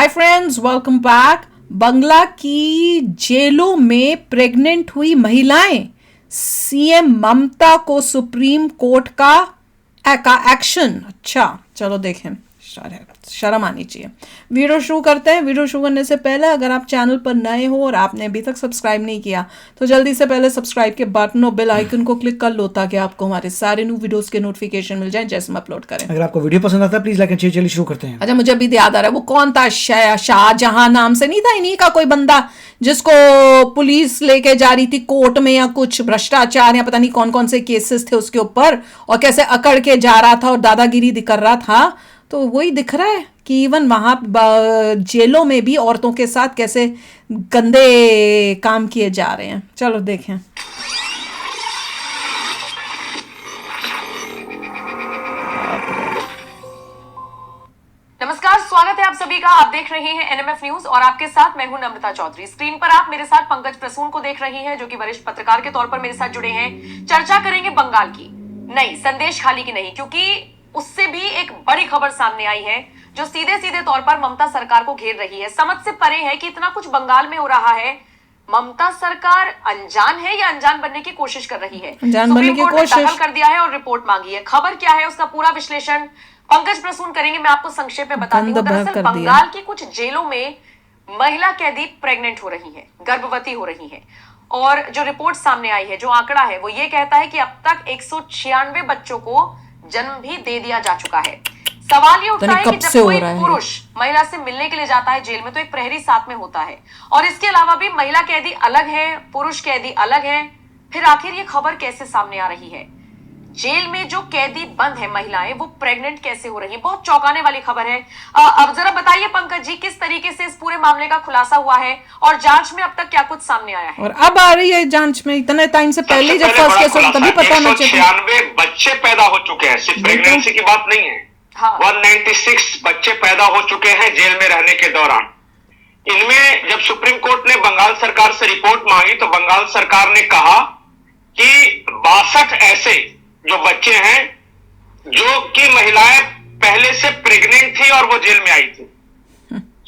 Friends, welcome back. बंगला की जेलों में प्रेग्नेंट हुई महिलाएं, सीएम ममता को सुप्रीम कोर्ट का एक्शन। अच्छा, चलो देखें, शर्म आनी चाहिए। वीडियो शुरू करते हैं। वीडियो शुरू करने से पहले अगर आप चैनल पर नए हो और आपने अभी तक सब्सक्राइब नहीं किया तो जल्दी से पहले सब्सक्राइब के बटन और बेल आइकन को क्लिक कर लो ताकि आपको हमारे सारे न्यू वीडियोस के नोटिफिकेशन मिल जाए जैसे हम अपलोड करें। अगर आपको वीडियो पसंद आता है प्लीज लाइक एंड शेयर। चलिए शुरू करते हैं। अच्छा, मुझे अभी याद आ रहा है, वो कौन था, शाहजहां नाम से नहीं था इन्हीं का कोई बंदा जिसको पुलिस लेके जा रही थी कोर्ट में, या कुछ भ्रष्टाचार या पता नहीं कौन कौन से केसेस थे उसके ऊपर, और कैसे अकड़ के जा रहा था और दादागिरी कर रहा था। तो वही दिख रहा है कि इवन वहां जेलों में भी औरतों के साथ कैसे गंदे काम किए जा रहे हैं। चलो देखें। नमस्कार, स्वागत है आप सभी का। आप देख रहे हैं एनएमएफ न्यूज और आपके साथ मैं हूं नम्रता चौधरी। स्क्रीन पर आप मेरे साथ पंकज प्रसून को देख रहे हैं जो कि वरिष्ठ पत्रकार के तौर पर मेरे साथ जुड़े हैं। चर्चा करेंगे बंगाल की, नहीं संदेश खाली की नहीं, क्योंकि उससे भी एक बड़ी खबर सामने आई है जो सीधे सीधे तौर पर ममता सरकार को घेर रही है। समझ से परे है कि इतना कुछ बंगाल में हो रहा है। ममता सरकार अनजान है या अनजान बनने की कोशिश कर रही है? सुप्रीम कोर्ट ने दखल कर दिया है और रिपोर्ट मांगी है। खबर क्या है, उसका पूरा विश्लेषण पंकज प्रसून करेंगे। मैं आपको संक्षेप में बताती हूँ। दरअसल बंगाल की कुछ जेलों में महिला कैदी प्रेग्नेंट हो रही है, गर्भवती हो रही है, और जो रिपोर्ट सामने आई है, जो आंकड़ा है, वो ये कहता है कि अब तक 196 बच्चों को जन्म भी दे दिया जा चुका है। सवाल ये उठता है कि जब कोई पुरुष महिला से मिलने के लिए जाता है जेल में तो एक प्रहरी साथ में होता है, और इसके अलावा भी महिला कैदी अलग है, पुरुष कैदी अलग है। फिर आखिर ये खबर कैसे सामने आ रही है? जेल में जो कैदी बंद है महिलाएं, वो प्रेग्नेंट कैसे हो रही है? बहुत चौंकाने वाली खबर है। अब जरा बताइए पंकज जी, किस तरीके से इस पूरे मामले का खुलासा हुआ है और जांच में अब तक क्या कुछ सामने आया है? और अब आ रही है जांच में? इतने टाइम से पहले जब फर्स्ट केस हो तभी पता होना चाहिए। 196 बच्चे पैदा हो चुके हैं, सिर्फ प्रेगनेंसी की बात नहीं है। हाँ। 196 बच्चे पैदा हो चुके हैं जेल में रहने के दौरान। इनमें जब सुप्रीम कोर्ट ने बंगाल सरकार से रिपोर्ट मांगी तो बंगाल सरकार ने कहा कि 62 ऐसे जो बच्चे हैं जो कि महिलाएं पहले से प्रेग्नेंट थी और वो जेल में आई थी।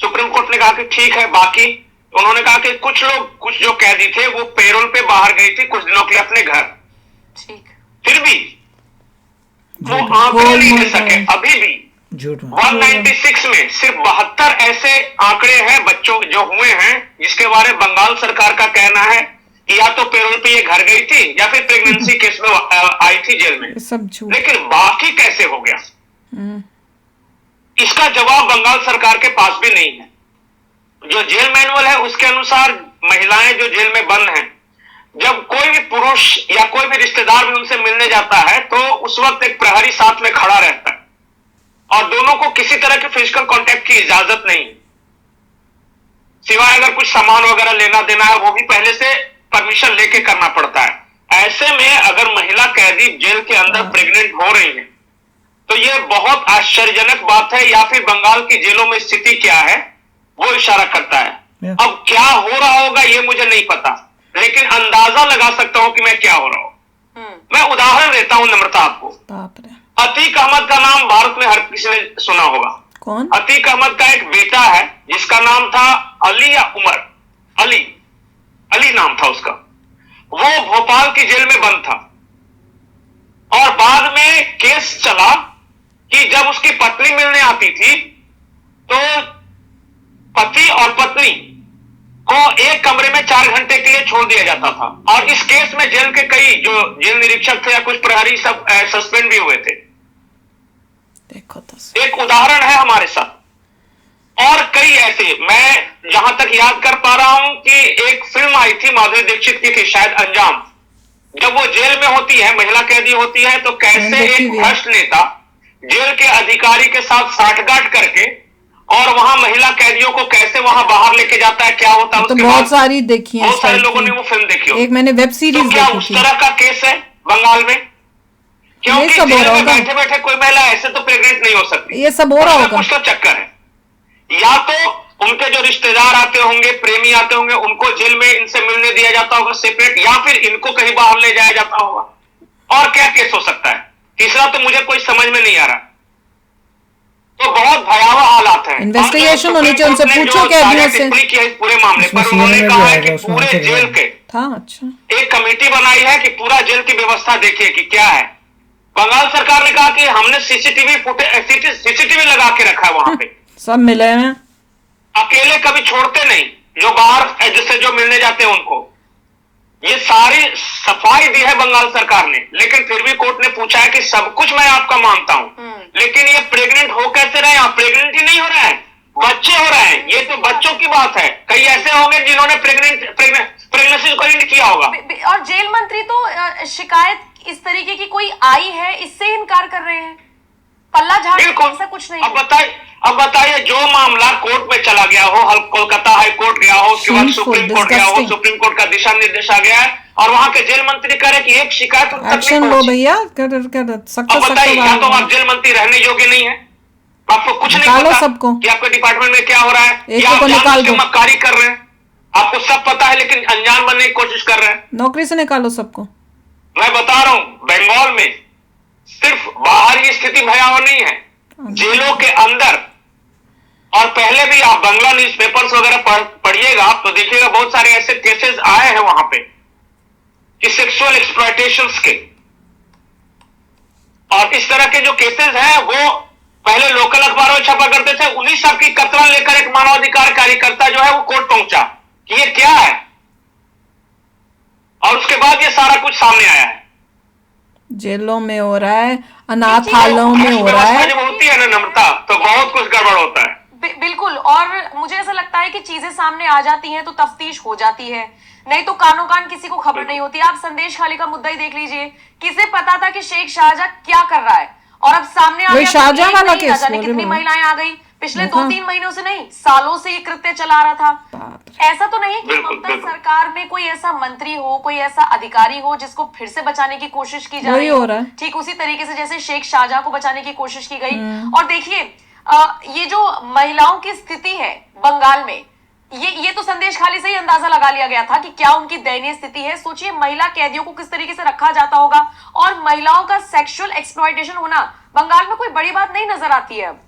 सुप्रीम कोर्ट ने कहा कि ठीक है। बाकी उन्होंने कहा कि कुछ लोग, कुछ जो कैदी थे वो पेरोल पे बाहर गई थी कुछ दिनों के लिए अपने घर, फिर भी वो आंकड़े नहीं दे सके। अभी भी 196 में सिर्फ 72 ऐसे आंकड़े हैं बच्चों जो हुए हैं जिसके बारे में बंगाल सरकार का कहना है कि या तो पेरोल पे ये घर गई थी या फिर प्रेगनेंसी केस में आई थी जेल में। सब झूठ। लेकिन बाकी कैसे हो गया, इसका जवाब बंगाल सरकार के पास भी नहीं है। जो जेल मैनुअल है उसके अनुसार महिलाएं जो जेल में बंद हैं, जब कोई भी पुरुष या कोई भी रिश्तेदार भी उनसे मिलने जाता है तो उस वक्त एक प्रहरी साथ में खड़ा रहता है और दोनों को किसी तरह के फिजिकल कांटेक्ट की इजाजत नहीं, सिवाय अगर कुछ सामान वगैरह लेना देना है वो भी पहले से परमिशन लेके करना पड़ता है। ऐसे में अगर महिला कैदी जेल के अंदर प्रेग्नेंट हो रही है तो यह बहुत आश्चर्यजनक बात है, या फिर बंगाल की जेलों में स्थिति क्या है वो इशारा करता है। अब क्या हो रहा होगा ये मुझे नहीं पता, लेकिन अंदाजा लगा सकता हूं कि मैं क्या हो रहा हूं। मैं उदाहरण देता हूं नम्रता आपको। अतीक अहमद का नाम भारत में हर किसी ने सुना होगा। कौन? अतीक अहमद का एक बेटा है जिसका नाम था अली या उमर, अली नाम था उसका। वो भोपाल की जेल में बंद था और बाद में केस चला कि जब उसकी पत्नी मिलने आती थी तो पति और पत्नी को एक कमरे में 4 घंटे के लिए छोड़ दिया जाता था, और इस केस में जेल के कई जो जेल निरीक्षक थे या कुछ प्रहरी सब सस्पेंड भी हुए थे। देखो तो एक उदाहरण है हमारे साथ, और कई ऐसे। मैं जहां तक याद कर पा रहा हूं कि एक फिल्म आई थी माधुरी दीक्षित की थी शायद, अंजाम। जब वो जेल में होती है, महिला कैदी होती है, तो कैसे एक भ्रष्ट नेता जेल के अधिकारी के साथ साठगांठ करके और वहां महिला कैदियों को कैसे वहां बाहर लेके जाता है, क्या होता है। तो बहुत सारी देखी है, बहुत सारे लोगों ने वो फिल्म देखी हो। एक मैंने वेब सीरीज तो क्या उस तरह का केस है बंगाल में? क्योंकि जेल में बैठे बैठे कोई महिला ऐसे तो प्रेग्नेंट नहीं हो सकती। ये सब हो रहा होगा। कुछ तो चक्कर है, या तो उनके जो रिश्तेदार आते होंगे, प्रेमी आते होंगे, उनको जेल में इनसे मिलने दिया जाता होगा सेपरेट, या फिर इनको कहीं बाहर ले जाया जाता होगा। और क्या केस हो सकता है? तीसरा तो मुझे कोई समझ में नहीं आ रहा। तो बहुत भयावह हालात है। इन्वेस्टिगेशन होनी चाहिए, उनसे पूछो कैदियों से। टिप्पणी की है इस पूरे मामले उसमें पर, उन्होंने CNN कहा में है भी कि आएगा, उसमें पूरे आंसर जेल देगा। के था अच्छा। एक कमेटी बनाई है कि पूरा जेल की व्यवस्था देखिए कि क्या है। बंगाल सरकार ने कहा कि हमने सीसीटीवी लगा के रखा है वहां पे, सब मिले हैं। अकेले कभी छोड़ते नहीं, जो बाहर जिससे जो मिलने जाते हैं उनको। ये सारी सफाई दी है बंगाल सरकार ने, लेकिन फिर भी कोर्ट ने पूछा है कि सब कुछ मैं आपका मानता हूं, लेकिन ये प्रेग्नेंट हो कैसे रहे? आप प्रेग्नेंट ही नहीं हो रहे हैं, बच्चे हो रहे हैं। ये तो बच्चों की बात है। कई ऐसे होंगे जिन्होंने प्रेगनेंसी को एंड किया होगा। और जेल मंत्री तो शिकायत इस तरीके की कोई आई है इससे इनकार कर रहे हैं, पल्ला झाड़ ऐसा कुछ नहीं। अब बताइए जो मामला कोर्ट में चला गया हो, कोलकाता हाई कोर्ट गया हो, उसके बाद सुप्रीम कोर्ट गया हो, सुप्रीम कोर्ट का दिशा निर्देश आ गया है और वहां के जेल मंत्री कह रहे कि एक शिकायत एक्शन लो भैया, सख्त अब बताइए, या तो आप जेल मंत्री रहने योग्य नहीं है, आपको कुछ नहीं पता सबको कि आपके डिपार्टमेंट में क्या हो रहा है, एक या आप निकाल दो, मक्कारी कर रहे हैं, आपको सब पता है लेकिन अनजान बनने की कोशिश कर रहे हैं। नौकरी से निकालो सबको। मैं बता रहा हूं, बंगाल में सिर्फ बाहर ये स्थिति भयावह नहीं है, जेलों के अंदर। और पहले भी आप बंगला न्यूज़पेपर्स वगैरह पढ़िएगा तो देखिएगा बहुत सारे ऐसे केसेस आए हैं वहां पे कि सेक्सुअल एक्सप्लॉयटेशंस के। और इस तरह के जो केसेस हैं वो पहले लोकल अखबारों में छपा करते थे। 19 साल की कतरन लेकर एक मानवाधिकार कार्यकर्ता जो है वो कोर्ट पहुंचा कि ये क्या है, और उसके बाद ये सारा कुछ सामने आया है। जेलों में हो रहा है, अनाथालयों में हो रहा है, जब होती है ना नम्रता, तो बहुत कुछ गड़बड़ होता है। बिल्कुल। और मुझे ऐसा लगता है कि चीजें सामने आ जाती हैं तो तफ्तीश हो जाती है, नहीं तो कानो कान किसी को खबर नहीं होती। आप संदेश खाली का मुद्दा ही देख लीजिए, किसे पता था कि शेख शाहजहां क्या कर रहा है, और अब सामने आ गया। शाहजहां वाला केस, जाने कितनी महिलाएं आ गई पिछले 2-3 महीनों से, नहीं सालों से ये कृत्य चला रहा था। ऐसा तो नहीं कि ममता सरकार में कोई ऐसा मंत्री हो, कोई ऐसा अधिकारी हो जिसको फिर से बचाने की कोशिश की जा रही हो, ठीक उसी तरीके से जैसे शेख शाहजहां को बचाने की कोशिश की गई। और देखिए ये जो महिलाओं की स्थिति है बंगाल में, ये तो संदेश खाली से ही अंदाजा लगा लिया गया था कि क्या उनकी दयनीय स्थिति है। सोचिए महिला कैदियों को किस तरीके से रखा जाता होगा, और महिलाओं का सेक्सुअल एक्सप्लॉयटेशन होना बंगाल में कोई बड़ी बात नहीं नजर आती है अब।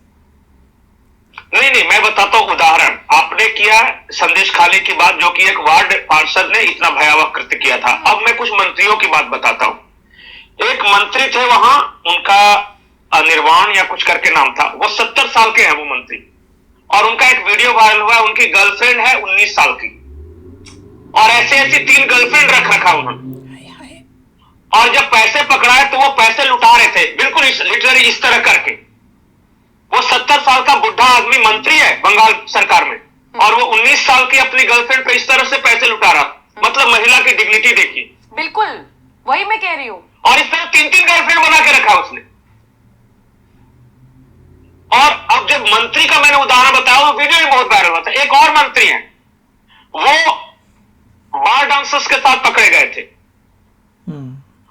नहीं, मैं बताता हूं उदाहरण। आपने किया संदेश खाली की बात, जो कि एक वार्ड पार्षद ने इतना भयावह कृत्य किया था। अब मैं कुछ मंत्रियों की बात बताता हूं। एक मंत्री थे वहां, उनका निर्वाण या कुछ करके नाम था, वो 70 साल के हैं वो मंत्री, और उनका एक वीडियो वायरल हुआ, उनकी गर्लफ्रेंड है 19 साल की, और ऐसे 3 गर्लफ्रेंड रखा उन्होंने। और जब पैसे पकड़ाए तो वो पैसे लुटा रहे थे, बिल्कुल लिटरली इस तरह करके। वो 70 साल का बुढ़ा आदमी मंत्री है बंगाल सरकार में, और वो 19 साल की अपनी गर्लफ्रेंड पे इस तरह से पैसे लुटा रहा। मतलब महिला की डिग्निटी देखिए। बिल्कुल वही मैं कह रही हूं। और इस तरह 3-3 गर्लफ्रेंड बना के रखा उसने। और अब जब मंत्री का मैंने उदाहरण बताया, वो वीडियो भी बहुत वायरल हुआ था। एक और मंत्री हैं, वो बार डांसर्स के साथ पकड़े गए थे,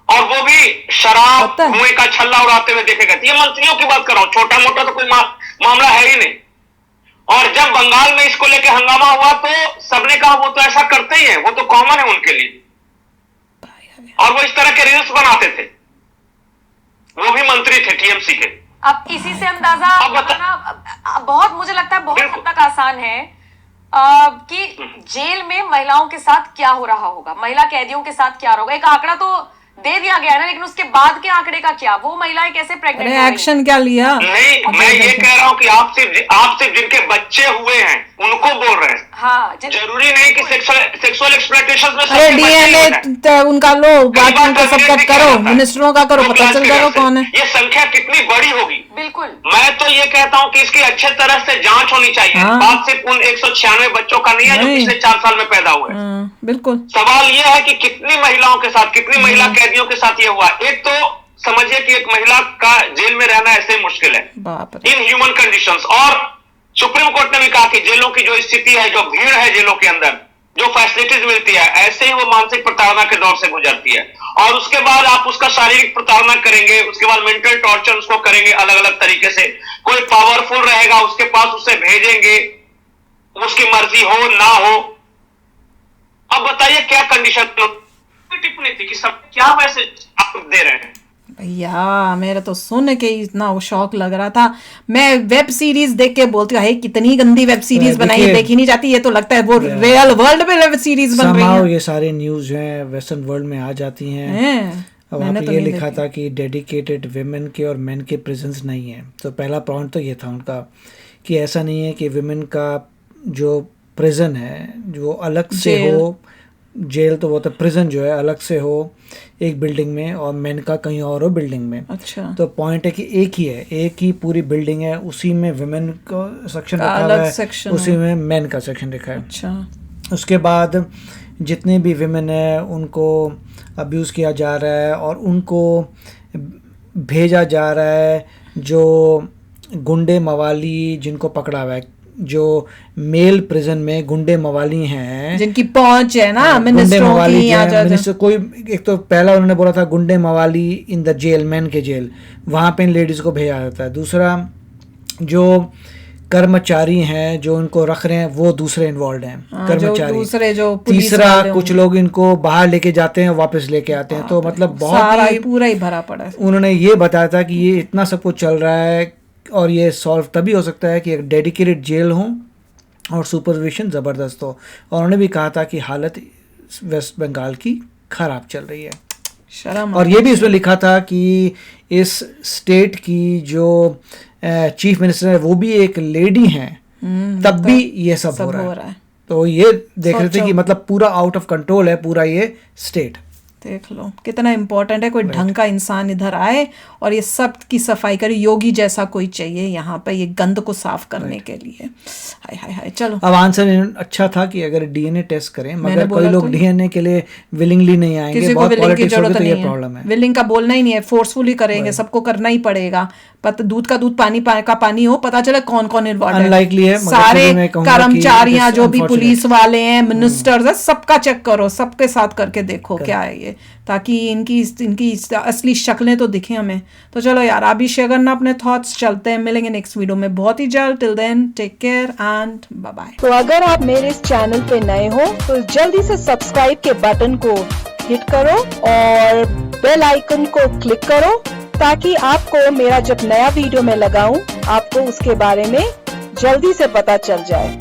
और वो भी शराब धुएं का छल्ला उड़ाते हुए देखे गए थे। ये मंत्रियों की बात कर रहा हूं, छोटा मोटा तो कोई मामला है ही नहीं। और जब बंगाल में इसको लेके हंगामा हुआ तो सबने कहा वो तो ऐसा करते ही हैं, वो तो कॉमन है उनके लिए, और वो इस तरह के रील्स बनाते थे। वो भी मंत्री थे टीएमसी के। अब इसी से अंदाजा लगाना बहुत, मुझे लगता है बहुत हद तक आसान है कि जेल में महिलाओं के साथ क्या हो रहा होगा, महिला कैदियों के साथ क्या होगा। एक आंकड़ा तो दे दिया गया है ना, लेकिन उसके बाद के आंकड़े का क्या, वो महिलाएं कैसे प्रेग्नेंट हो रही हैं? एक्शन क्या लिया? नहीं, मैं ये कह रहा हूँ कि आप सिर्फ जिनके बच्चे हुए हैं उनको बोल रहे हैं। हाँ, जरूरी नहीं कि सेक्सुअल एक्सप्लॉयटेशन में अरे डीएनए उनका लो, बात उनका सब कट करो, मिनिस्टरों का करो, पता चल जाएगा कौन है। ये संख्या कितनी बड़ी होगी। बिल्कुल, मैं तो ये कहता हूँ कि इसकी अच्छे तरह से जांच होनी चाहिए। बात सिर्फ उन 196 बच्चों का नहीं है जो पिछले 4 साल में पैदा हुए। बिल्कुल, सवाल यह है कि कितनी महिलाओं के साथ, कितनी महिला कैदियों के साथ ये हुआ। एक तो समझिए कि एक महिला का जेल में रहना ऐसे मुश्किल है, इन ह्यूमन कंडीशंस। और सुप्रीम कोर्ट ने भी कहा कि जेलों की जो स्थिति है, जो भीड़ है जेलों के अंदर, जो फैसिलिटीज मिलती है, ऐसे ही वो मानसिक प्रताड़ना के दौर से गुजरती है। और उसके बाद आप उसका शारीरिक प्रताड़ना करेंगे, उसके बाद मेंटल टॉर्चर उसको करेंगे अलग अलग तरीके से। कोई पावरफुल रहेगा उसके पास, उसे भेजेंगे, उसकी मर्जी हो ना हो। अब बताइए क्या कंडीशन टिप्पणी थी कि सब क्या मैसेज आप दे रहे हैं। भैया मेरा तो सुन के इतना वो शौक लग रहा था। मैं वेब सीरीज देख के बोलती हूँ, कितनी गंदी वेब सीरीज बनाई है, देखी नहीं जाती। ये तो लगता है वो रियल वर्ल्ड में वेब सीरीज बन रही है। ये सारे न्यूज हैं वेस्टर्न वर्ल्ड में आ जाती हैं। वहाँ पे ये लिखा था कि डेडिकेटेड विमेन के और मेन के प्रिजन्स नहीं है। तो पहला पॉइंट तो ये था उनका कि ऐसा नहीं है कि विमेन का जो प्रिजन है जो अलग से हो, जेल तो वो तो प्रिजन जो है अलग से हो एक बिल्डिंग में और मेन का कहीं और हो बिल्डिंग में। अच्छा। तो पॉइंट है कि एक ही है, एक ही पूरी बिल्डिंग है, उसी में विमेन का सेक्शन रखा हुआ है, उसी में मेन का सेक्शन रखा है। अच्छा। उसके बाद जितने भी विमेन है उनको अब्यूज़ किया जा रहा है और उनको भेजा जा रहा है जो गुंडे मवाली जिनको पकड़ा हुआ है, जो मेल प्रिजन में गुंडे मवाली हैं जिनकी पहुंच है ना मिनिस्टरों की। मिनिस्टर कोई एक तो पहला उन्होंने बोला था गुंडे मवाली इन द जेल, मैन के जेल, वहाँ पे इन लेडीज़ को भेजा जाता है। दूसरा जो कर्मचारी हैं जो इनको रख रहे हैं वो दूसरे इन्वॉल्व हैं कर्मचारी। दूसरे जो तीसरा कुछ लोग इनको बाहर लेके जाते हैं वापस लेके आते हैं। तो मतलब बहुत ही पूरा ही भरा पड़ा है। उन्होंने ये बताया था कि ये इतना सब कुछ चल रहा है और ये सॉल्व तभी हो सकता है कि एक डेडिकेटेड जेल हो और सुपरविजन ज़बरदस्त हो। और उन्होंने भी कहा था कि हालत वेस्ट बंगाल की ख़राब चल रही है। शर्म। और ये भी इसमें लिखा था कि इस स्टेट की जो चीफ मिनिस्टर है वो भी एक लेडी हैं, तब भी ये सब हो रहा है। तो ये देख रहे थे कि मतलब पूरा आउट ऑफ कंट्रोल है पूरा ये स्टेट। देख लो कितना इम्पोर्टेंट है कोई ढंग का इंसान इधर आए और ये सब की सफाई करे। योगी जैसा कोई चाहिए यहाँ पे ये गंद को साफ करने के लिए। हाय हाय हाय। चलो अब आंसर अच्छा था कि अगर डीएनए टेस्ट करें, मगर कोई लोग डीएनए के लिए विलिंगली नहीं आएंगे। किसी को विलिंग की जरूरत नहीं है, प्रॉब्लम है। विलिंग का बोलना ही नहीं है, फोर्सफुली करेंगे, सबको करना ही पड़ेगा। दूध का दूध पानी का पानी हो, पता चले कौन कौन इन्वॉल्व है। अनलाइकली है। सारे कर्मचारियां जो भी पुलिस वाले हैं, मिनिस्टर्स है, सबका चेक करो, सबके साथ करके देखो क्या है ये, ताकि इनकी असली शक्लें तो दिखें हमें। तो चलो यार, आप भी शेयर करना अपने थॉट्स। चलते हैं, मिलेंगे नेक्स्ट वीडियो में बहुत ही जल्द। Till then take care and bye bye. तो अगर आप मेरे इस चैनल पे नए हो तो जल्दी से सब्सक्राइब के बटन को हिट करो और बेल आइकन को क्लिक करो ताकि आपको मेरा जब नया वीडियो मैं लगाऊं आपको उसके बारे में जल्दी से पता चल जाए।